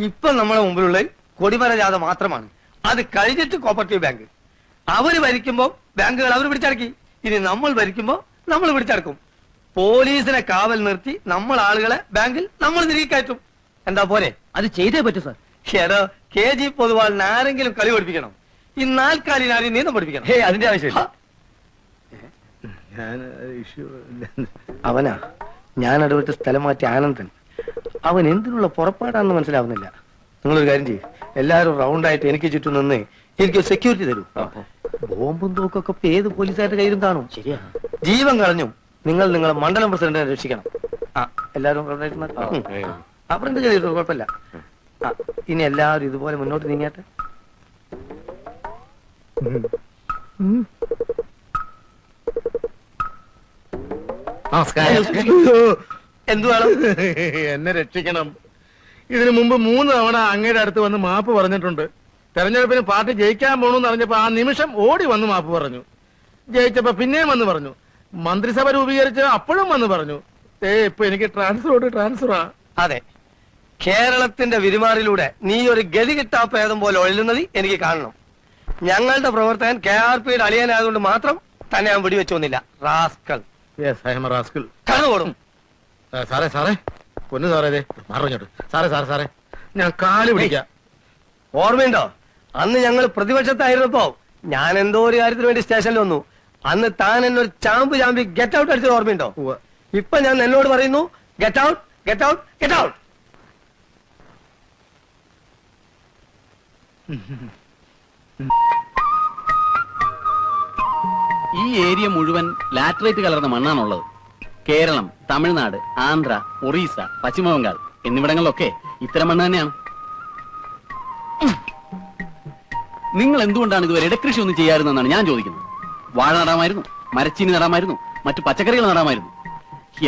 ഇപ്പൊ നമ്മുടെ മുമ്പിലുള്ള കൊടിമര ജാഥ മാത്രമാണ്. അത് കഴിഞ്ഞിട്ട് കോപ്പറേറ്റീവ് ബാങ്ക്. അവര് ഭരിക്കുമ്പോ ബാങ്കുകൾ അവർ പിടിച്ചടക്കി. ഇനി നമ്മൾ ഭരിക്കുമ്പോ നമ്മൾ പിടിച്ചടക്കും. പോലീസിനെ കാവൽ നിർത്തി നമ്മൾ ആളുകളെ ബാങ്കിൽ നമ്മൾ തിരികെ കയറ്റും. എന്താ പോരെ? അത് ചെയ്തേ പറ്റൂ സാർ. ഏതോ KG പൊതുവാളിന് ആരെങ്കിലും കളി പഠിപ്പിക്കണം. ഈ നാൽക്കാലിന് ആരെയും നീന്തം പഠിപ്പിക്കണം. അതിന്റെ ആവശ്യമില്ല. അവനാ ഞാൻ ഇടപെട്ട് സ്ഥലം മാറ്റി ആനന്ദൻ. അവൻ എന്തിനുള്ള പുറപ്പാടാണെന്ന് മനസ്സിലാവുന്നില്ല. നിങ്ങളൊരു കാര്യം ചെയ്യും, എല്ലാവരും റൗണ്ടായിട്ട് എനിക്ക് ചുറ്റും നിന്ന് എനിക്ക് സെക്യൂരിറ്റി തരൂ. ബോംബും തോക്കൊക്കെ ഏത് പോലീസുകാരുടെ കയ്യിലും കാണും. ശരിയാ. ജീവൻ കളഞ്ഞു നിങ്ങൾ നിങ്ങളെ മണ്ഡലം പ്രസിഡന്റിനെ രക്ഷിക്കണം. എല്ലാവരും റൗണ്ടായിട്ട് അപ്പുറം ചെയ്തിട്ടു, കുഴപ്പമില്ല. ഇനി എല്ലാവരും ഇതുപോലെ മുന്നോട്ട് നീങ്ങിയാട്ടെ. എന്തു വേണം? എന്നെ രക്ഷിക്കണം. ഇതിനു മുമ്പ് 3 തവണ അങ്ങയുടെ അടുത്ത് വന്ന് മാപ്പ് പറഞ്ഞിട്ടുണ്ട്. തെരഞ്ഞെടുപ്പിന് പാർട്ടി ജയിക്കാൻ പോണെന്ന് അറിഞ്ഞപ്പോ ആ നിമിഷം ഓടി വന്ന് മാപ്പ് പറഞ്ഞു. ജയിച്ചപ്പോ പിന്നെയും വന്ന് പറഞ്ഞു. മന്ത്രിസഭ രൂപീകരിച്ച് അപ്പോഴും വന്ന് പറഞ്ഞു. ഇപ്പൊ എനിക്ക് ട്രാൻസ്ഫറാ. അതെ, കേരളത്തിന്റെ വിരുമാറിലൂടെ നീ ഒരു ഗതി കിട്ടാപ്പേദം പോലെ ഒഴുകുന്നത് എനിക്ക് കാണണം. ഞങ്ങളുടെ പ്രവർത്തകൻ KRPയുടെ അളിയനായതുകൊണ്ട് മാത്രം തന്നെ ഞാൻ വെടിവെച്ചൊന്നില്ല. റാസ്കൽ കടന്നുപോടും. സാറേ പൊന്നു സാറേ പറഞ്ഞോട്ട്. സാറേ ഞാൻ കാല് പിടിക്കാം. ഓർമ്മയുണ്ടോ അന്ന് ഞങ്ങൾ പ്രതിപക്ഷത്തായിരുന്നപ്പോ ഞാൻ എന്തോ ഒരു കാര്യത്തിന് വേണ്ടി സ്റ്റേഷനിൽ വന്നു. അന്ന് താൻ എന്നൊരു ചാമ്പി ഗെറ്റ് ഔട്ട് അടിച്ചത് ഓർമ്മയുണ്ടോ? ഇപ്പൊ ഞാൻ എന്നോട് പറയുന്നു ഗെറ്റ് ഔട്ട്. ഈ ഏരിയ മുഴുവൻ ലാറ്ററൈറ്റ് കലർന്ന മണ്ണാണുള്ളത്. കേരളം, തമിഴ്നാട്, ആന്ധ്ര, ഒറീസ, പശ്ചിമബംഗാൾ എന്നിവിടങ്ങളിലൊക്കെ ഇത്തരം മണ്ണ് തന്നെയാണ്. നിങ്ങൾ എന്തുകൊണ്ടാണ് ഇതുവരെ ഇടകൃഷി ഒന്നും ചെയ്യാറുതെന്നാണ് ഞാൻ ചോദിക്കുന്നത്. വാഴ നടാമായിരുന്നു, മരച്ചീനി നടാമായിരുന്നു, മറ്റു പച്ചക്കറികൾ നടാമായിരുന്നു.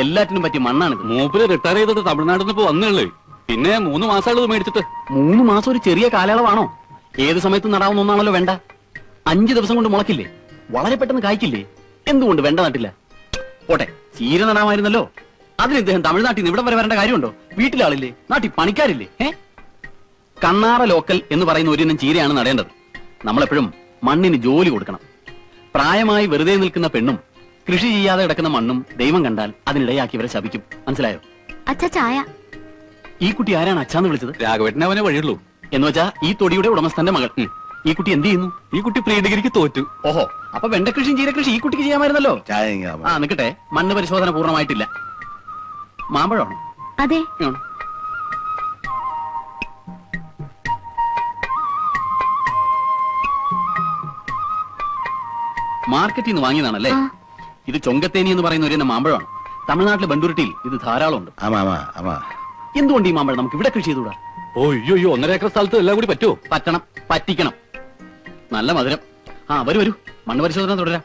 എല്ലാറ്റിനും പറ്റിയ മണ്ണാണിത്. മൂപ്പര് റിട്ടയർ ചെയ്തിട്ട് തമിഴ്നാട്ടിൽ നിന്ന് വന്നേ. പിന്നെ 3 മാസമുള്ളത് മേടിച്ചിട്ട്. 3 മാസം ഒരു ചെറിയ കാലയളവാണോ? ഏത് സമയത്തും നടാവുന്ന ഒന്നാണല്ലോ വെണ്ട. 5 ദിവസം കൊണ്ട് മുളക്കില്ലേ? വളരെ പെട്ടെന്ന് കായ്ക്കില്ലേ? എന്തുകൊണ്ട് വെണ്ട നട്ടില്ല? പോട്ടെ, ചീര നടാമായിരുന്നല്ലോ. അതിന് ഇദ്ദേഹം തമിഴ്നാട്ടിൽ നിന്ന് ഇവിടെ വരെ വരേണ്ട കാര്യമുണ്ടോ? വീട്ടിലാളില്ലേ? നാട്ടിൽ പണിക്കാരില്ലേ? കണ്ണാറ ലോക്കൽ എന്ന് പറയുന്ന ഒരിനം ചീരയാണ് നടേണ്ടത്. നമ്മളെപ്പോഴും മണ്ണിന് ജോലി കൊടുക്കണം. പ്രായമായി വെറുതെ നിൽക്കുന്ന പെണ്ണും കൃഷി ചെയ്യാതെ കിടക്കുന്ന മണ്ണും ദൈവം കണ്ടാൽ അതിനിടയാക്കിയവരെ ശപിക്കും. മനസ്സിലായോ? അച്ഛാ ചായ. ഈ കുട്ടി ആരാണ് അച്ഛാന്ന് വിളിച്ചത്? രാഘവേട്ടനെ അവനെ വഴിയുള്ളൂ. എന്ന് വെച്ചാ ഈ തൊടിയുടെ ഉടമസ്ഥന്റെ മകൾ. ഈ കുട്ടി എന്ത് ചെയ്യുന്നു? ഈ കുട്ടി പ്രീ ഡിഗ്രിക്ക് തോറ്റു. ഓഹോ, അപ്പൊ വെണ്ടകൃഷിയും ചീരകൃഷി ഈ കുട്ടിക്ക് ചെയ്യാമായിരുന്നല്ലോ. നിക്കട്ടെ, മണ്ണ് പരിശോധന പൂർണ്ണമായിട്ടില്ല. മാമ്പഴമാണോ? അതെ. മാർക്കറ്റിൽ നിന്ന് വാങ്ങിയതാണല്ലേ? ഇത് ചൊങ്കത്തേനി എന്ന് പറയുന്ന ഒരു മാമ്പഴമാണ്. തമിഴ്നാട്ടിലെ ബണ്ടൂരിട്ടിയിൽ ഇത് ധാരാളം ഉണ്ട്. എന്തുകൊണ്ട് ഈ മാമ്പഴം നമുക്ക് ഇവിടെ കൃഷി ചെയ്തുകൂടാ? ഓയ്യോ, 1.5 ഏക്കർ സ്ഥലത്ത് എല്ലാം കൂടി പറ്റുമോ? പറ്റണം, പറ്റിക്കണം. നല്ല മധുരം. വരൂ മണ്ണ് പരിശോധന തുടരാം.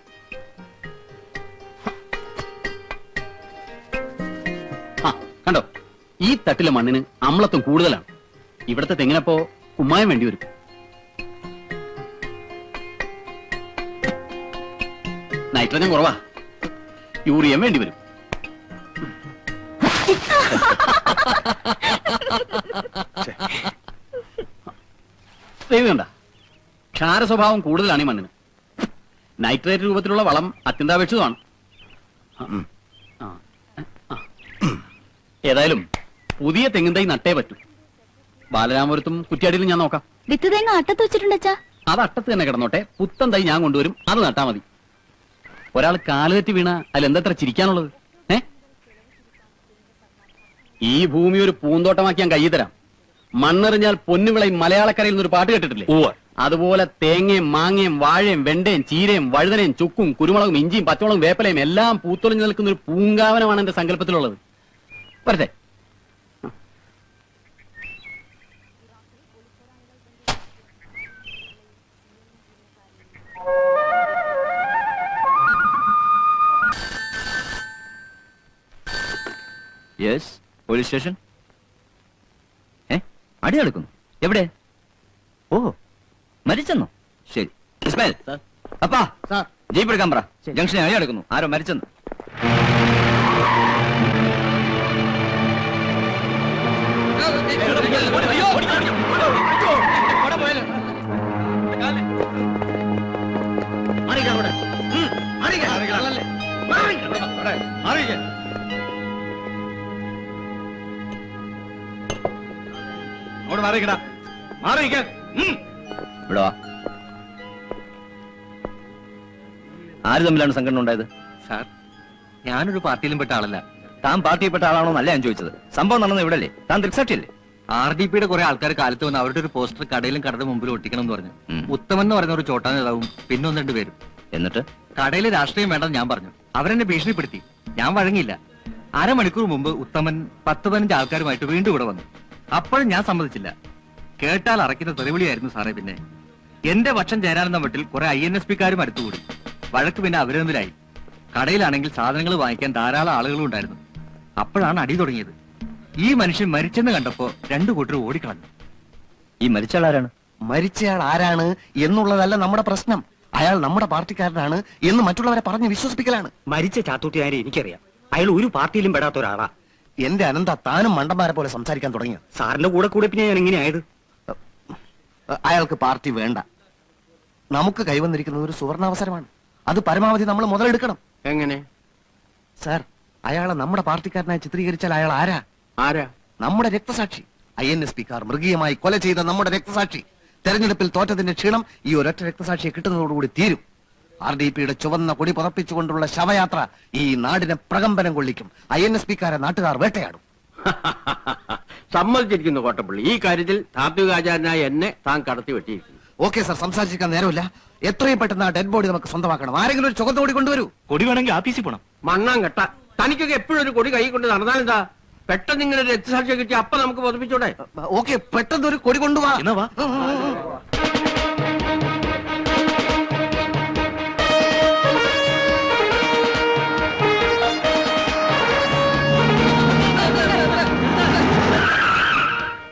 കണ്ടോ, ഈ തട്ടിലെ മണ്ണിന് അമ്ലത്വം കൂടുതലാണ്. ഇവിടത്തെ തെങ്ങിനപ്പോ കുമ്മായം വേണ്ടി വരും. നൈട്രജൻ കുറവാ, യൂറിയം വേണ്ടി വരും. ദൈവണ്ട, ക്ഷാര സ്വഭാവം കൂടുതലാണ് ഈ മണ്ണിന്. നൈട്രേറ്റ് രൂപത്തിലുള്ള വളം അത്യന്താപേക്ഷിതമാണ്. ഏതായാലും പുതിയ തെങ്ങിൻ തൈ നട്ടേ പറ്റൂ. ബാലരാമപുരത്തും കുറ്റ്യാടിയിലും ഞാൻ നോക്കാം. വിത്ത് തേങ്ങ അട്ടത്ത് വെച്ചിട്ടുണ്ട്. അത് അട്ടത്ത് തന്നെ കിടന്നോട്ടെ. പുത്തൻ തൈ ഞാൻ കൊണ്ടുവരും, അത് നട്ടാ മതി. ഒരാൾ കാലുതെറ്റി വീണ അതിലെന്തത്ര ചിരിക്കാനുള്ളത്? ഈ ഭൂമി ഒരു പൂന്തോട്ടമാക്കി ഞാൻ കയ്യിൽ തരാം. മണ്ണെറിഞ്ഞാൽ പൊന്നുവിളയും മലയാളക്കരയിൽ നിന്നൊരു പാട്ട് കേട്ടിട്ടില്ലേ? അതുപോലെ തേങ്ങയും മാങ്ങയും വാഴയും വെണ്ടയും ചീരയും വഴുതനയും ചുക്കും കുരുമുളകും ഇഞ്ചിയും പച്ചമുളകും വേപ്പലയും എല്ലാം പൂത്തൊളിഞ്ഞു നിൽക്കുന്ന ഒരു പൂങ്കാവനമാണ് എന്റെ സങ്കല്പത്തിലുള്ളത്. വരട്ടെ. Yes, police station. അടി നടക്കുന്നു. എവിടെ? ഓ, മരിച്ചെന്നോ? ശരി. ഇസ്മായിൽ, അപ്പാ ജീപ്പ് എടുക്കാൻ പറ. ജംഗ്ഷനിൽ അടി നടക്കുന്നു. ആരോ മരിച്ചെന്ന്. അവിടെ മാറിക്കടാ, മാറിയിരിക്കാൻ. ഇവിടെ വാ. ആര് തമ്മിലാണ് സംഘടന ഉണ്ടായത്? സാർ, ഞാനൊരു പാർട്ടിയിലും പെട്ട ആളല്ല. താൻ പാർട്ടിയിൽപ്പെട്ട ആളാണോ എന്നല്ല ഞാൻ ചോദിച്ചത്. സംഭവം നടന്നത് ഇവിടെ അല്ലേ? താൻ ദൃക്സാക്ഷിയല്ലേ? RDPയുടെ കുറെ ആൾക്കാർ കാലത്ത് വന്ന് അവരുടെ ഒരു പോസ്റ്റർ കടയിലും കടയുടെ മുമ്പിൽ ഒട്ടിക്കണം എന്ന് പറഞ്ഞു. ഉത്തമൻ എന്ന് പറയുന്ന ഒരു ചോട്ടാ നേതാവും പിന്നെ 1-2 പേരും. എന്നിട്ട് കടയിൽ രാഷ്ട്രീയം വേണ്ടെന്ന് ഞാൻ പറഞ്ഞു. അവരെന്നെ ഭീഷണിപ്പെടുത്തി. ഞാൻ വഴങ്ങിയില്ല. അരമണിക്കൂർ മുമ്പ് ഉത്തമൻ 10-15 ആൾക്കാരുമായിട്ട് വീണ്ടും ഇവിടെ വന്നു. അപ്പോഴും ഞാൻ സമ്മതിച്ചില്ല. കേട്ടാൽ അറയ്ക്കുന്ന തെറിവിളിയായിരുന്നു സാറേ. പിന്നെ എന്റെ പക്ഷം ചേരാനെന്ന മട്ടിൽ കുറെ INSPക്കാരും അടുത്തുകൂടി. വഴക്ക് പിന്നെ അവര് തമ്മിലായി. കടയിലാണെങ്കിൽ സാധനങ്ങൾ വാങ്ങിക്കാൻ ധാരാളം ആളുകളും ഉണ്ടായിരുന്നു. അപ്പോഴാണ് അടി തുടങ്ങിയത്. ഈ മനുഷ്യൻ മരിച്ചെന്ന് കണ്ടപ്പോ 2 കൂട്ടർ ഓടിക്കളഞ്ഞു. ഈ മരിച്ചയാൾ ആരാണ്? മരിച്ചയാൾ ആരാണ് എന്നുള്ളതല്ല നമ്മുടെ പ്രശ്നം. അയാൾ നമ്മുടെ പാർട്ടിക്കാരനാണ് എന്ന് മറ്റുള്ളവരെ പറഞ്ഞ് വിശ്വസിപ്പിക്കലാണ്. മരിച്ച ചാത്തൂട്ടുകാരെ എനിക്കറിയാം. അയാൾ ഒരു പാർട്ടിയിലും പെടാത്ത ഒരാളാ. എന്റെ അനന്ത, താനും മണ്ടന്മാരെ പോലെ സംസാരിക്കാൻ തുടങ്ങിയത്. സാറിന്റെ കൂടെ കൂടെ പിന്നെ ഞാൻ ഇങ്ങനെ ആയത്. അയാൾക്ക് പാർട്ടി വേണ്ട. നമുക്ക് കൈവന്നിരിക്കുന്നത് ഒരു സുവർണാവസരമാണ്. അത് പരമാവധി നമ്മൾ മുതലെടുക്കണം. എങ്ങനെ? സാർ, അയാളെ നമ്മുടെ പാർട്ടിക്കാരനായി ചിത്രീകരിച്ചാൽ അയാൾ ആരാ? നമ്മുടെ രക്തസാക്ഷി. INSPക്കാർ മൃഗീയമായി കൊല ചെയ്ത നമ്മുടെ രക്തസാക്ഷി. തെരഞ്ഞെടുപ്പിൽ തോറ്റതിന്റെ ക്ഷീണം ഈ ഒരൊറ്റ രക്തസാക്ഷിയെ കിട്ടുന്നതോടുകൂടി തീരും. RDPയുടെ ചുവന്ന കൊടി പുതപ്പിച്ചുകൊണ്ടുള്ള ശവയാത്ര ഈ നാടിനെ പ്രകമ്പനം കൊള്ളിക്കും. INSPക്കാരെ നാട്ടുകാർ വേട്ടയാടും. സമ്മതിച്ചിരിക്കുന്നു കോട്ടപ്പള്ളി. ഈ കാര്യത്തിൽ താത്വികാചാരനായ എന്നെ താൻ കടത്തി വെട്ടിയിരിക്കുന്നു. ഓക്കെ സാർ, സംസാരിച്ചിരിക്കാൻ നേരമില്ല. എത്രയും പെട്ടെന്ന് ആ ഡെഡ് ബോഡി നമുക്ക് സ്വന്തമാക്കണം. ആരെങ്കിലും ഒരു ചുവന്ന കൊടി കൊണ്ടുവരൂ. കൊടി വേണമെങ്കിൽ ആഫീസിൽ പോണം. മണ്ണാൻ കെട്ട, തനിക്കൊക്കെ എപ്പോഴും ഒരു കൊടി കൈ കൊണ്ട് നടന്നാലെന്താ? പെട്ടെന്ന് ഇങ്ങനെ ഒരു രക്തസാക്ഷിയെ കിട്ടി അപ്പൊ നമുക്ക് പൊതിപ്പിച്ചോടെ? ഓക്കെ, പെട്ടെന്ന് ഒരു കൊടി കൊണ്ടുപോവാ. എന്നാ വാ.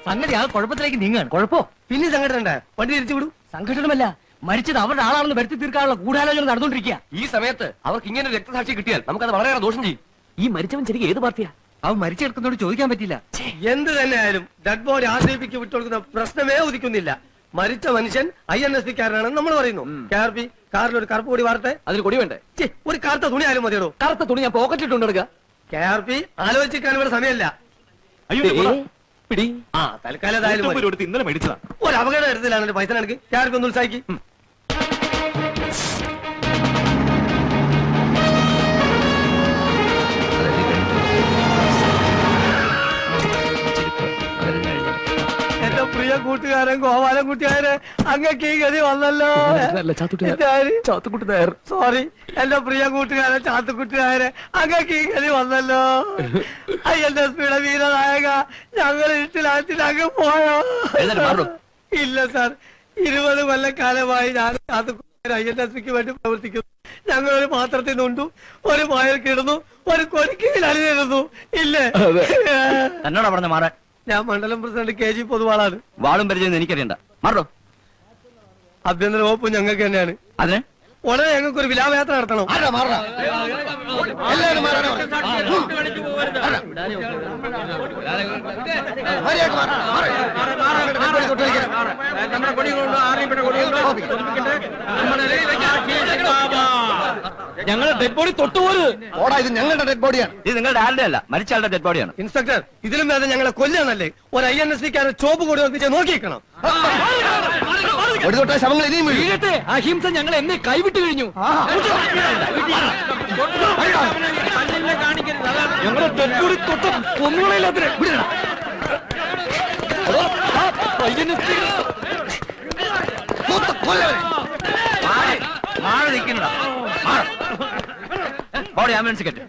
സംഗതി ആ കുഴപ്പത്തിലേക്ക് നീങ്ങാണ്. കുഴപ്പോ പിന്നെ സംഘടന ഉണ്ടാ? വണ്ടി തിരിച്ചു വിടും. സംഘടനമല്ല, മരിച്ചത് അവരുടെ ആളാണെന്ന് വരുത്തി തീർക്കാനുള്ള ഗൂഢാലോചന നടന്നുകൊണ്ടിരിക്കുക. ഈ സമയത്ത് അവർക്ക് ഇങ്ങനെ രക്തസാക്ഷി കിട്ടിയാൽ നമുക്കത് വളരെയേറെ ദോഷം ചെയ്യും. ഈ മരിച്ചവൻ ശരിക്കും ഏത് പാർട്ടിയാ? അവൻ മരിച്ചെടുക്കുന്നോട് ചോദിക്കാൻ പറ്റില്ല. എന്ത് തന്നെ ആയാലും ഡെഡ് ബോഡി RDPക്ക് വിട്ടുകൊടുക്കുന്ന പ്രശ്നമേ ഉദിക്കുന്നില്ല. മരിച്ച മനുഷ്യൻ INSPക്കാരനാണെന്ന് നമ്മൾ പറയുന്നു. KRP കാറിൽ ഒരു കറുപ്പ് കൊടി വാർത്തെ. അതിന് കൊടി വേണ്ടേ? ഒരു കറുത്ത തുണി ആയാലും മതിയോ? കറുത്ത തുണി ഞാൻ പോക്കറ്റിട്ടുണ്ട് എടുക്കുക. KRP ആലോചിക്കാൻ ഇവിടെ സമയമല്ല. ആ തൽക്കാലം ഏതായാലും മതി. ഇന്നലെ മേടിച്ചതാ. ഒരു അപകടം എടുത്തില്ലാണ് പൈസ കണക്ക്. KRP ഒന്ന് ഉത്സാഹിക്കും. എന്റെ പ്രിയ കൂട്ടുകാരൻ ഗോപാലൻ കുട്ടിയാരെ അങ്ങക്ക് ഈ ഗതി വന്നല്ലോ. സോറി, എന്റെ പ്രിയ കൂട്ടുകാരൻ ചാത്തുക്കുട്ടിയാരെ അങ്ങക്ക് ഈ ഗതി വന്നല്ലോ. INSPയുടെ വീരനായക, ഞങ്ങൾ ഇട്ടിലാറ്റിൽ അങ്ങ് പോയോ? ഇല്ല സാർ, 20 കൊല്ലക്കാലമായി ഞാൻ ചാത്തുക്കുട്ടിയാർ INSPക്ക് വേണ്ടി പ്രവർത്തിക്കുന്നു. ഞങ്ങളൊരു പാത്രത്തിൽ നിന്നുണ്ടു, ഒരു പായൽ കിടന്നു, ഒരു കൊരിക്കയിൽ അണിനിരുന്നു. ഇല്ലേ? എന്നോടാ പറഞ്ഞ മാറാൻ? ഞാൻ മണ്ഡലം പ്രസിഡന്റ് KG പൊതുവാളാണ്. വാളും പരിചയം എനിക്കറിയണ്ട. മാറോ. ആഭ്യന്തര വകുപ്പ് ഞങ്ങൾക്ക് തന്നെയാണ്. അതിന് ഉടനെ ഞങ്ങൾക്ക് ഒരു വിലാപയാത്ര നടത്തണം. ഞങ്ങളുടെ ഡെഡ് ബോഡി തൊട്ടുപോലും. ഇത് ഞങ്ങളുടെ ഡെഡ് ബോഡിയാണ്. ഇത് നിങ്ങളുടെ ആരുടെ അല്ല, മരിച്ചയാളുടെ ഡെഡ് ബോഡിയാണ്. ഇൻസ്പെക്ടർ, ഇതിലും വേദം ഞങ്ങളെ കൊല്ലാന്നല്ലേ? ഒരു INSPക്കാരൻ ചോപ്പ് കൊടി വന്നിച്ച് നോക്കിക്കണം. ഒരു തൊട്ട ശവങ്ങൾ ഇനിയും വീഴും. അഹിംസ ഞങ്ങൾ എന്നെ കൈവിട്ട് കഴിഞ്ഞു. ഞങ്ങളുടെ ഡെഡ് ബോഡി തൊട്ട് കൊന്നുകളയില്ലാത്തിന് ബോഡി ആംബുലൻസ് കെട്ട്.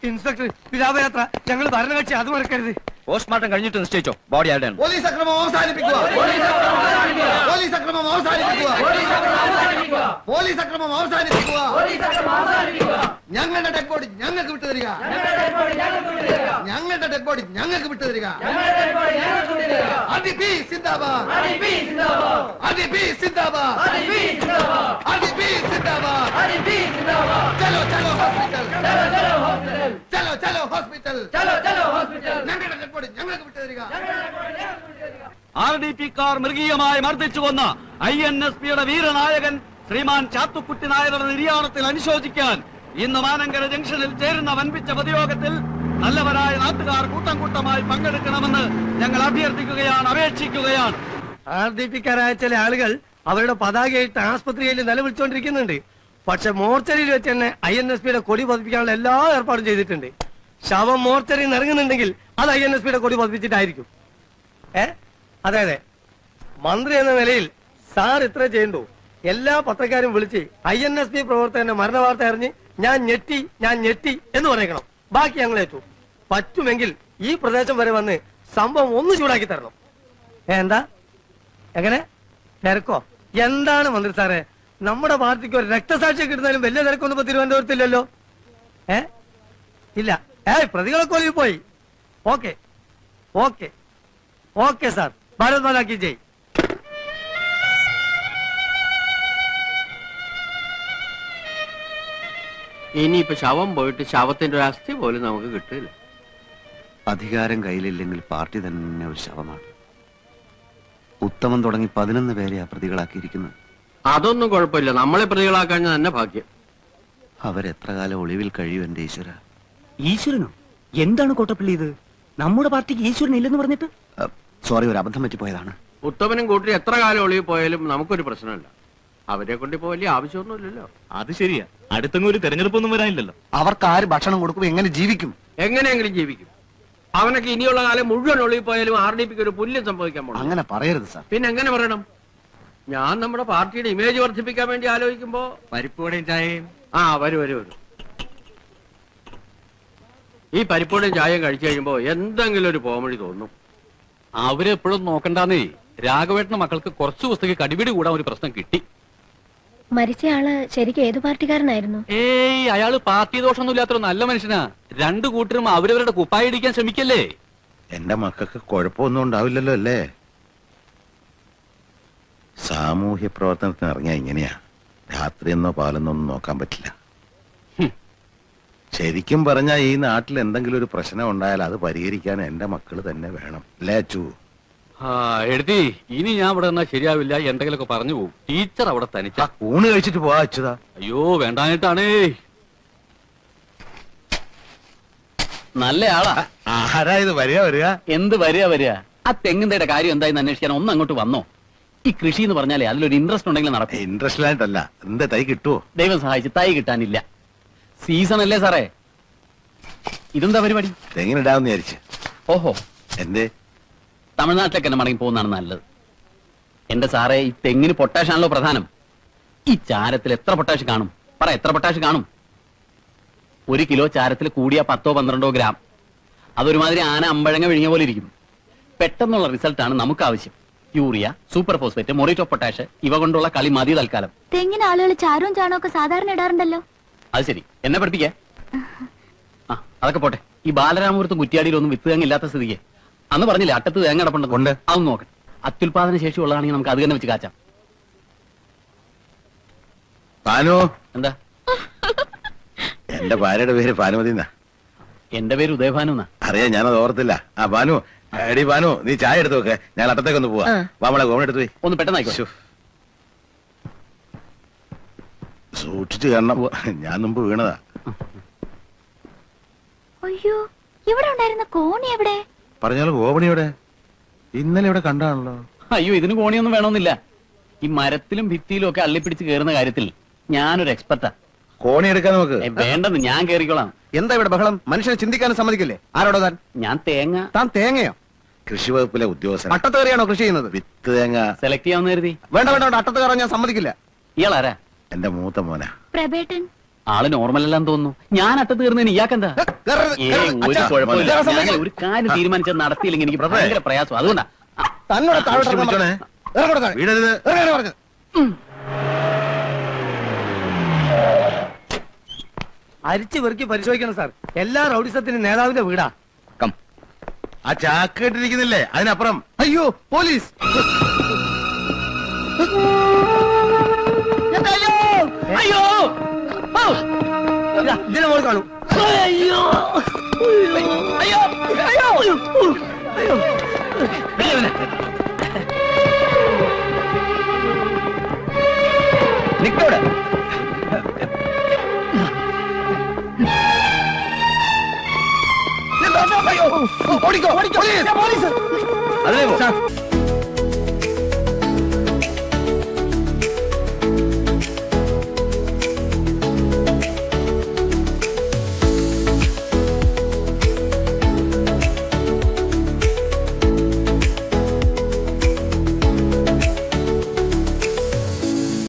ഇൻസ്പെക്ടർ, വിലാപയാത്ര ഞങ്ങൾ ഭരണകക്ഷി, അത് മറക്കരുത്. പോസ്റ്റ്മോർട്ടം കഴിഞ്ഞിട്ട് നിശ്ചയിച്ചോ ബോഡി ആരുടെയാണ്? പോലീസ് അക്രമം അവസാനിപ്പിക്കുക. പോലീസ് അക്രമം അവസാനിപ്പിക്കുക. പോലീസ് അക്രമം അവസാനിപ്പിക്കുക. ഞങ്ങളുടെ ഡെഡ് ബോഡി ഞങ്ങൾക്ക് വിട്ടുതരിക. ഞങ്ങളുടെ ഡെഡ് ബോഡി ഞങ്ങൾക്ക് വിട്ടുതരിക. RDP സിന്ദാബാദ്. RDP സിന്ദാബാദ്. RDP സിന്ദാബാദ്. ചലോ ചലോ ഹോസ്പിറ്റൽ. ചലോ ചലോ ഹോസ്പിറ്റൽ. ഞങ്ങളുടെ ഡെഡ് ബോഡി ഞങ്ങൾക്ക് വിട്ടുതരിക. RDPക്കാർ മൃഗീയമായി മർദ്ദിച്ചു കൊന്ന INSPയുടെ വീരനായകൻ ശ്രീമാൻ ചാത്തുക്കുട്ടി നായരുടെ നിര്യാണത്തിൽ അനുശോചിക്കാൻ ഇന്ന് മാനങ്കര ജംഗ്ഷനിൽ ചേരുന്ന വൻപിച്ച പൊതുയോഗത്തിൽ നല്ലവരായ നാട്ടുകാർ കൂട്ടം കൂട്ടമായി പങ്കെടുക്കണമെന്ന് ഞങ്ങൾ അഭ്യർത്ഥിക്കുകയാണ്, അപേക്ഷിക്കുകയാണ്. ആർഡിപിക്കാരായ ചില ആളുകൾ അവരുടെ പതാകയായിട്ട് ആസ്പത്രിയിൽ നിലവിളിച്ചുകൊണ്ടിരിക്കുന്നുണ്ട്. പക്ഷെ മോർച്ചറിയിൽ വെച്ച് തന്നെ INSPയുടെ കൊടി പതിപ്പിക്കാനുള്ള എല്ലാ ഏർപ്പാടും ചെയ്തിട്ടുണ്ട്. ശവം മോർച്ചറിയിൽ നിന്ന് ഇറങ്ങുന്നുണ്ടെങ്കിൽ അത് INSPയുടെ കൊടി പതിപ്പിച്ചിട്ടായിരിക്കും. അതെ, മന്ത്രി എന്ന നിലയിൽ സാർ ഇത്ര ചെയ്യണ്ടു. എല്ലാ പത്രക്കാരും വിളിച്ച് INSP പ്രവർത്തകന്റെ മരണവാർത്ത അറിഞ്ഞ് ഞാൻ ഞെട്ടി എന്ന് പറയണം. ബാക്കി ഞങ്ങൾ ഏറ്റു. പറ്റുമെങ്കിൽ ഈ പ്രദേശം വരെ വന്ന് സംഭവം ഒന്ന് ചൂടാക്കി തരണം. എന്താ എങ്ങനെ തിരക്കോ? എന്താണ് മന്ത്രി സാറേ, നമ്മുടെ പാർട്ടിക്ക് ഒരു രക്തസാക്ഷി കിട്ടുന്നതിലും വലിയ തിരക്കൊന്നും ഇപ്പൊ തിരുവനന്തപുരത്തില്ലല്ലോ. ഇല്ല. പ്രതികളൊക്കെ ഒളിവിൽ പോയി. Okay okay okay sir. Bharat Mata കി ജയ്. ഇനിയിപ്പോ ശവം പോയിട്ട് ശവത്തിന്റെ ഒരു അസ്ഥി പോലും നമുക്ക് കിട്ടില്ല. അധികാരം കയ്യിലില്ലെങ്കിൽ പാർട്ടി തന്നെ ഒരു ശവമാണ്. ഉത്തമൻ തുടങ്ങി 11 പേരെയാ പ്രതികളാക്കിയിരിക്കുന്നത്. അതൊന്നും കുഴപ്പമില്ല, നമ്മളെ പ്രതികളാക്കാൻ തന്നെ ഭാഗ്യം. അവരെത്ര കാലം ഒളിവിൽ കഴിയും എന്റെ ഈശ്വര. ഈശ്വരനോ? എന്താണ് കോട്ടപ്പള്ളി ഇത്? നമ്മുടെ പാർട്ടിക്ക് ഈശ്വരൻ ഇല്ലെന്ന് പറഞ്ഞിട്ട്? സോറി, ഒരു അബദ്ധം പറ്റിപ്പോയതാണ്. ഉത്തമനും കൂട്ടി എത്ര കാലം ഒളിവിൽ പോയാലും നമുക്കൊരു പ്രശ്നമില്ല. അവരെ കൊണ്ട് ഇപ്പോ വലിയ ആവശ്യമൊന്നുമില്ലല്ലോ. അത് ശരിയാ, അടുത്തൊന്നും ഒരു തെരഞ്ഞെടുപ്പൊന്നും വരാനില്ലല്ലോ. അവർക്ക് ആര് ഭക്ഷണം കൊടുക്കും? എങ്ങനെ ജീവിക്കും? എങ്ങനെയെങ്കിലും ജീവിക്കും. അവനൊക്കെ ഇനിയുള്ള കാലം മുഴുവൻ ഒളിവിൽ പോയാലും RDPക്ക് ഒരു പുല്യം സംഭവിക്കാൻ പോകണം. അങ്ങനെ പറയരുത് സാർ. പിന്നെ എങ്ങനെ പറയണം? ഞാൻ നമ്മുടെ പാർട്ടിയുടെ ഇമേജ് വർദ്ധിപ്പിക്കാൻ വേണ്ടി ആലോചിക്കുമ്പോ പരിപ്പുവടയും ചായയും. വരൂ. ഈ പരിപ്പോടും ചായയും കഴിച്ചു കഴിയുമ്പോ എന്തെങ്കിലും ഒരു പോമഴി തോന്നും. അവരെപ്പോഴും നോക്കണ്ടെന്നേ. രാഘവേട്ടന്റെ മക്കൾക്ക് കുറച്ചു ദിവസത്തേക്ക് കടിപിടി കൂടാൻ ഒരു പ്രശ്നം കിട്ടി. മരിച്ചയാള് ശരിക്കും ഏത് പാർട്ടിക്കാരനായിരുന്നു? അയാള് പാർട്ടി ദോഷമൊന്നും ഇല്ലാത്ത നല്ല മനുഷ്യനാ. രണ്ടു കൂട്ടരും അവരവരുടെ കുപ്പായി ഇടിക്കാൻ ശ്രമിക്കല്ലേ. എന്റെ മക്കൾക്ക് കുഴപ്പമൊന്നും ഉണ്ടാവില്ലല്ലോ അല്ലേ? സാമൂഹ്യ പ്രവർത്തനത്തിന് ഇറങ്ങിയ ഇങ്ങനെയാ. രാത്രിയെന്നോ പാലെന്നോ ഒന്നും നോക്കാൻ പറ്റില്ല. ശരിക്കും പറഞ്ഞാൽ ഈ നാട്ടിൽ എന്തെങ്കിലും ഒരു പ്രശ്നം ഉണ്ടായാൽ അത് പരിഹരിക്കാൻ എന്റെ മക്കള് തന്നെ വേണം അല്ലേ അച്ചു? എഴുതി ഇനി ഞാൻ ഇവിടെ നിന്നാ ശരിയാവില്ല. എന്തെങ്കിലുമൊക്കെ പറഞ്ഞു പോകും. ടീച്ചർ അവിടെ തനിച്ച ഊണ് കഴിച്ചിട്ട് പോവാ അച്ചുതാ. അയ്യോ വേണ്ടായിട്ടാണേ. നല്ല ആളാ. ആരാ ഇത്? വരിക. എന്ത് വരിക? ആ തെങ്ങിന്റെ കാര്യം എന്തായെന്ന് അന്വേഷിക്കാൻ ഒന്ന് അങ്ങോട്ട് വന്നോ? ഈ കൃഷി എന്ന് പറഞ്ഞാലേ അതിലൊരു ഇൻട്രസ്റ്റ് ഉണ്ടെങ്കിൽ നടക്കും. ഇൻട്രസ്റ്റ് ആയിട്ടല്ല. എന്താ തൈ കിട്ടുവോ? ദൈവം സഹായിച്ച് തൈ കിട്ടാനില്ല. സീസൺ അല്ലേ സാറേ? ഇതെന്താ പരിപാടി? തെങ്ങിനിടാന്ന് വിചാരിച്ച്. ഓഹോ, എന്തേ? തമിഴ്നാട്ടിലേക്ക് തന്നെ മടങ്ങി പോകുന്നതാണ് നല്ലത്. എന്റെ സാറേ, ഈ തെങ്ങിന് പൊട്ടാഷ് ആണല്ലോ പ്രധാനം. ഈ ചാരത്തിൽ എത്ര പൊട്ടാഷ് കാണും? എത്ര പൊട്ടാഷ് കാണും? 1 കിലോ ചാരത്തിൽ കൂടിയ 10-12 ഗ്രാം. അതൊരുമാതിരി ആന അമ്പഴങ്ങ വിഴിഞ്ഞ പോലെ ഇരിക്കും. പെട്ടെന്നുള്ള റിസൾട്ടാണ് നമുക്ക് ആവശ്യം. Urea, super phosphate, muriate of potash ഇവ കൊണ്ടുള്ള കളി മതി തൽക്കാലം. തെങ്ങിന് ആളുകൾ ചാരവും ചാണവും ഒക്കെ സാധാരണ ഇടാറുണ്ടല്ലോ. അത് ശരി, എന്നെ പഠിപ്പിക്കേ. അതൊക്കെ പോട്ടെ. ഈ ബാലരാമപുരത്തും കുറ്റിയാടിയിലൊന്നും വിത്ത് തേങ്ങ ഇല്ലാത്ത സ്ഥിതിക്ക് അന്ന് പറഞ്ഞില്ലേ അട്ടത്ത് തേങ്ങ അടപ്പുണ്ട്. അതൊന്നും നോക്കട്ടെ. അത്യുൽപാദന ശേഷി ഉള്ളതാണെങ്കിൽ നമുക്ക് അത് തന്നെ വെച്ച് കാച്ചാം. എന്താ? എന്റെ ഭാര്യയുടെ പേര് ഭാനുമതി എന്നാ. എന്റെ പേര് ഉദയഭാനു എന്നാ. അറിയാ, ഞാനത് ഓർത്തില്ല. ഭാനു, എടി ഭാനു, നീ ചായ എടുത്തു വെക്കെ. ഞാൻ അട്ടത്തേക്ക് ഒന്ന് പോവാ. നമ്മളെ ഗോവൺ എടുത്തു പോയി. ഒന്ന് പെട്ടെന്നായിക്കോ. സൂക്ഷിച്ചു കാരണം ഞാൻ മുമ്പ് വീണതാ. അയ്യോ, ഇവിടെ ഉണ്ടായിരുന്ന കോണി എവിടെ? പറഞ്ഞാലും ഗോപണിയോടെ ഇന്നലെ ഇവിടെ കണ്ടാണല്ലോ. അയ്യോ, ഇതിന് കോണിയൊന്നും വേണമെന്നില്ല. ഈ മരത്തിലും ഭിത്തിയിലും ഒക്കെ അള്ളിപ്പിടിച്ച് കയറുന്ന കാര്യത്തിൽ ഞാനൊരു എക്സ്പെർട്ടാ. കോണി എടുക്കാൻ നമുക്ക് വേണ്ടെന്ന്, ഞാൻ കേറിക്കോളാം. എന്താ ഇവിടെ ബഹളം? മനുഷ്യനെ ചിന്തിക്കാനും സമ്മതിക്കില്ലേ? ആരോടോ താൻ? ഞാൻ തേങ്ങ. താൻ തേങ്ങയോ? കൃഷി വകുപ്പിലെ ഉദ്യോഗസ്ഥൻ. അട്ടത്ത് കയറിയാണോ കൃഷി ചെയ്യുന്നത്? വിത്ത് തേങ്ങ സെലക്ട് ചെയ്യാമെന്ന് കരുതി. വേണ്ട, അട്ടത്ത് കയറാൻ ഞാൻ സമ്മതിക്കില്ല. ഇയാളാരാ? എന്റെ മൂത്ത മോനാ. പ്രബേട്ടൻ. ആള് നോർമൽ അല്ലാന്ന് തോന്നുന്നു. ഞാൻ അട്ടത്ത് കയറുന്നതിന് ഇയാക്കെന്താ? ഒരു കുഴപ്പമില്ല. ഒരു കാര്യം തീരുമാനിച്ചത് നടത്തിയില്ലെങ്കിൽ എനിക്ക് ഭയങ്കര പ്രയാസം. അതുകൊണ്ടാ തന്നോട് വീടരുത്. അരിച്ചു വെറുക്കി പരിശോധിക്കണം സാർ. എല്ലാ റൗഡിസത്തിനും നേതാവിന്റെ വീടാ. ആ ചാക്ക് കെട്ടിരിക്കുന്നില്ലേ അതിനപ്പുറം. അയ്യോ, പോലീസ്! അയ്യോ, ഇതിനെ മോൾ കാണൂ. അയ്യോ, അയ്യോ, അയ്യോ, അയ്യോ. നിക്കോടെ. ഓടിക്കോ പോലീസ് അതിലേ പോ